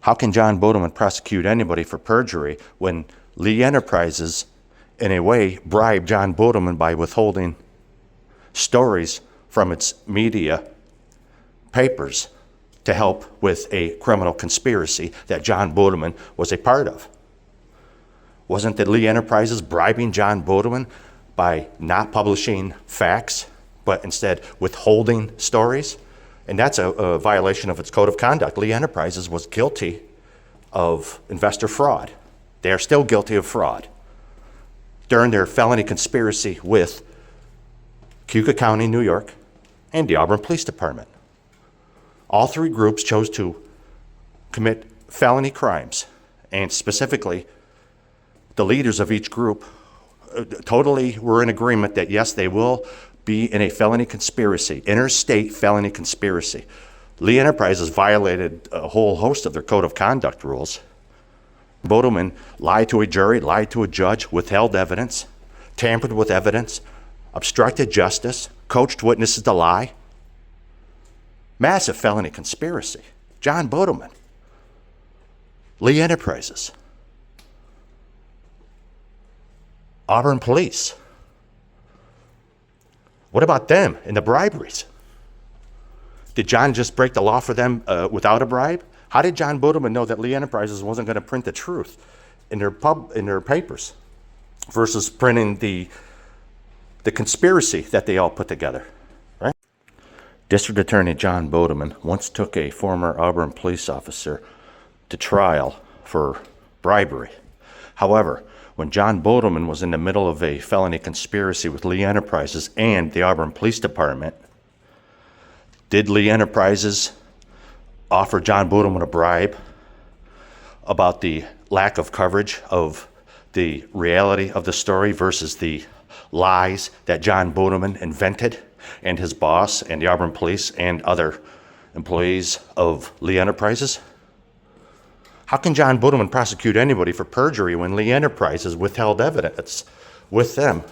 How can Jon Budelmann prosecute anybody for perjury when Lee Enterprises, in a way, bribed Jon Budelmann by withholding stories from its media papers to help with a criminal conspiracy that Jon Budelmann was a part of? Wasn't it Lee Enterprises bribing Jon Budelmann by not publishing facts, but instead withholding stories? And that's a violation of its code of conduct. Lee Enterprises was guilty of investor fraud. They are still guilty of fraud during their felony conspiracy with Cayuga County, New York, and the Auburn Police Department. All three groups chose to commit felony crimes, and specifically, the leaders of each group totally were in agreement that yes, they will be in a felony conspiracy, interstate felony conspiracy. Lee Enterprises violated a whole host of their code of conduct rules. Budelmann lied to a jury, lied to a judge, withheld evidence, tampered with evidence, obstructed justice, coached witnesses to lie. Massive felony conspiracy. Jon Budelmann, Lee Enterprises, Auburn Police. What about them and the briberies? Did Jon just break the law for them without a bribe? How did Jon Budelmann know that Lee Enterprises wasn't going to print the truth in their papers versus printing the conspiracy that they all put together? Right? District Attorney Jon Budelmann once took a former Auburn police officer to trial for bribery. However, when Jon Budelmann was in the middle of a felony conspiracy with Lee Enterprises and the Auburn Police Department, did Lee Enterprises offer Jon Budelmann a bribe about the lack of coverage of the reality of the story versus the lies that Jon Budelmann invented and his boss and the Auburn Police and other employees of Lee Enterprises? How can Jon Budelmann prosecute anybody for perjury when Lee Enterprises withheld evidence with them